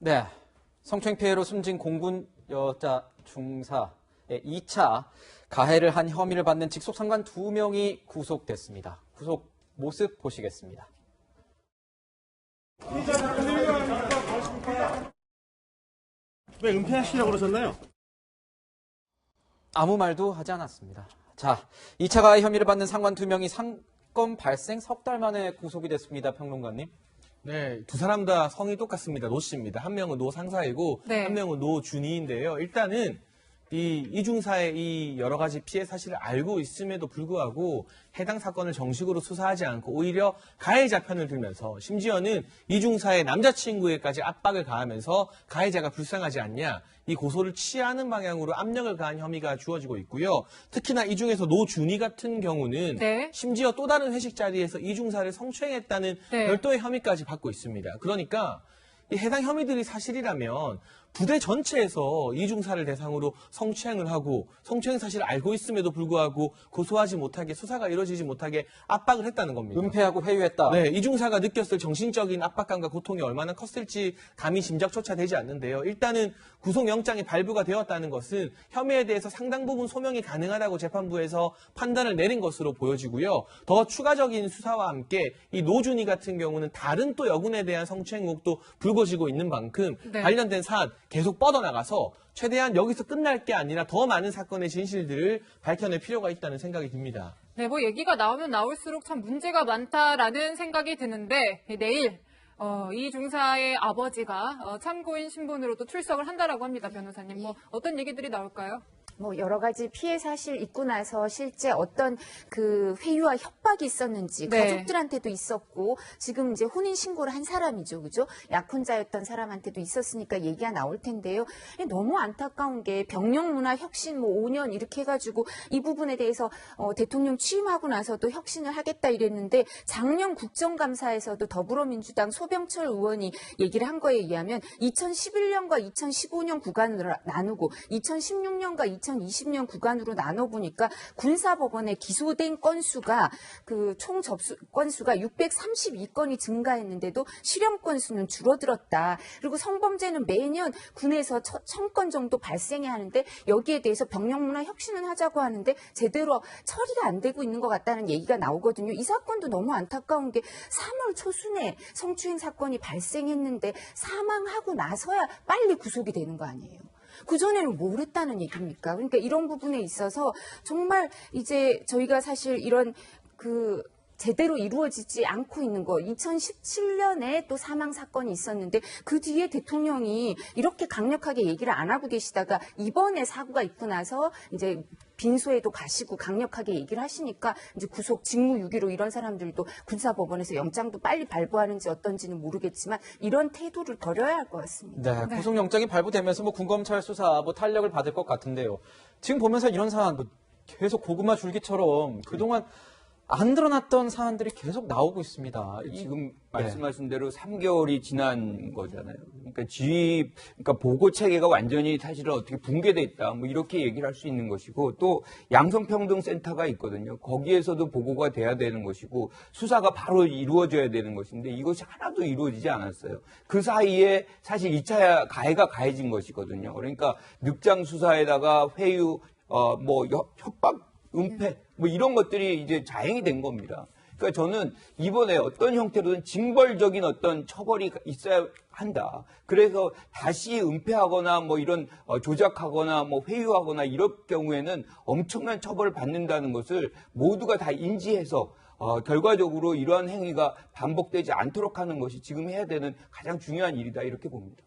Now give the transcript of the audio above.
네, 성추행 피해로 숨진 공군 여자 중사의 2차 가해를 한 혐의를 받는 직속 상관 2명이 구속됐습니다. 구속 모습 보시겠습니다. 왜 은폐하시려고 그러셨나요? 아무 말도 하지 않았습니다. 자, 2차 가해 혐의를 받는 상관 2명이 사건 발생 석 달 만에 구속이 됐습니다. 평론가님. 네, 두 사람 다 성이 똑같습니다. 노 씨입니다. 한 명은 노 상사이고 네. 한 명은 노 준이인데요. 일단은 이 중사의 이 여러 가지 피해 사실을 알고 있음에도 불구하고 해당 사건을 정식으로 수사하지 않고 오히려 가해자 편을 들면서 심지어는 이 중사의 남자친구에까지 압박을 가하면서 가해자가 불쌍하지 않냐 이 고소를 취하는 방향으로 압력을 가한 혐의가 주어지고 있고요. 특히나 이 중에서 노준희 같은 경우는 네. 심지어 또 다른 회식 자리에서 이 중사를 성추행했다는 네. 별도의 혐의까지 받고 있습니다. 그러니까 이 해당 혐의들이 사실이라면 부대 전체에서 이중사를 대상으로 성추행을 하고 성추행 사실을 알고 있음에도 불구하고 고소하지 못하게 수사가 이루어지지 못하게 압박을 했다는 겁니다. 은폐하고 회유했다. 네, 이중사가 느꼈을 정신적인 압박감과 고통이 얼마나 컸을지 감히 짐작조차 되지 않는데요. 일단은 구속영장이 발부가 되었다는 것은 혐의에 대해서 상당 부분 소명이 가능하다고 재판부에서 판단을 내린 것으로 보여지고요. 더 추가적인 수사와 함께 이 노준희 같은 경우는 다른 또 여군에 대한 성추행 의혹도 불거지고 있는 만큼 네. 관련된 사안 계속 뻗어나가서 최대한 여기서 끝날 게 아니라 더 많은 사건의 진실들을 밝혀낼 필요가 있다는 생각이 듭니다. 네, 뭐 얘기가 나오면 나올수록 참 문제가 많다라는 생각이 드는데 내일 이 중사의 아버지가 참고인 신분으로도 출석을 한다라고 합니다, 변호사님. 뭐 어떤 얘기들이 나올까요? 뭐 여러 가지 피해 사실 있고 나서 실제 어떤 그 회유와 협박이 있었는지 네. 가족들한테도 있었고 지금 이제 혼인 신고를 한 사람이죠, 그죠? 약혼자였던 사람한테도 있었으니까 얘기가 나올 텐데요. 너무 안타까운 게 병영 문화 혁신 뭐 5년 이렇게 해가지고 이 부분에 대해서 대통령 취임하고 나서도 혁신을 하겠다 이랬는데 작년 국정감사에서도 더불어민주당 소병철 의원이 얘기를 한 거에 의하면 2011년과 2015년 구간으로 나누고 2016년과 2020년 구간으로 나눠보니까 군사법원에 기소된 건수가 그 총 접수 건수가 632건이 증가했는데도 실형 건수는 줄어들었다. 그리고 성범죄는 매년 군에서 1000건 정도 발생해야 하는데 여기에 대해서 병력문화 혁신을 하자고 하는데 제대로 처리가 안 되고 있는 것 같다는 얘기가 나오거든요. 이 사건도 너무 안타까운 게 3월 초순에 성추행 사건이 발생했는데 사망하고 나서야 빨리 구속이 되는 거 아니에요. 그전에는 뭘 했다는 얘기입니까? 그러니까 이런 부분에 있어서 정말 이제 저희가 사실 이런 그 제대로 이루어지지 않고 있는 거 2017년에 또 사망 사건이 있었는데 그 뒤에 대통령이 이렇게 강력하게 얘기를 안 하고 계시다가 이번에 사고가 있고 나서 이제 빈소에도 가시고 강력하게 얘기를 하시니까 이제 구속 직무유기로 이런 사람들도 군사법원에서 영장도 빨리 발부하는지 어떤지는 모르겠지만 이런 태도를 버려야 할 것 같습니다. 네, 구속영장이 발부되면서 뭐 군검찰 수사 뭐 탄력을 받을 것 같은데요. 지금 보면서 이런 사안 뭐 계속 고구마 줄기처럼 그동안 안 드러났던 사안들이 계속 나오고 있습니다. 지금 말씀하신 대로 3개월이 지난 거잖아요. 그러니까 보고 체계가 완전히 사실은 어떻게 붕괴돼 있다. 뭐 이렇게 얘기를 할 수 있는 것이고 또 양성평등센터가 있거든요. 거기에서도 보고가 돼야 되는 것이고 수사가 바로 이루어져야 되는 것인데 이것이 하나도 이루어지지 않았어요. 그 사이에 사실 2차 가해가 가해진 것이거든요. 그러니까 늑장 수사에다가 회유, 협박, 은폐 뭐 이런 것들이 이제 자행이 된 겁니다. 그러니까 저는 이번에 어떤 형태로든 징벌적인 어떤 처벌이 있어야 한다. 그래서 다시 은폐하거나 뭐 이런 조작하거나 뭐 회유하거나 이럴 경우에는 엄청난 처벌을 받는다는 것을 모두가 다 인지해서 결과적으로 이러한 행위가 반복되지 않도록 하는 것이 지금 해야 되는 가장 중요한 일이다 이렇게 봅니다.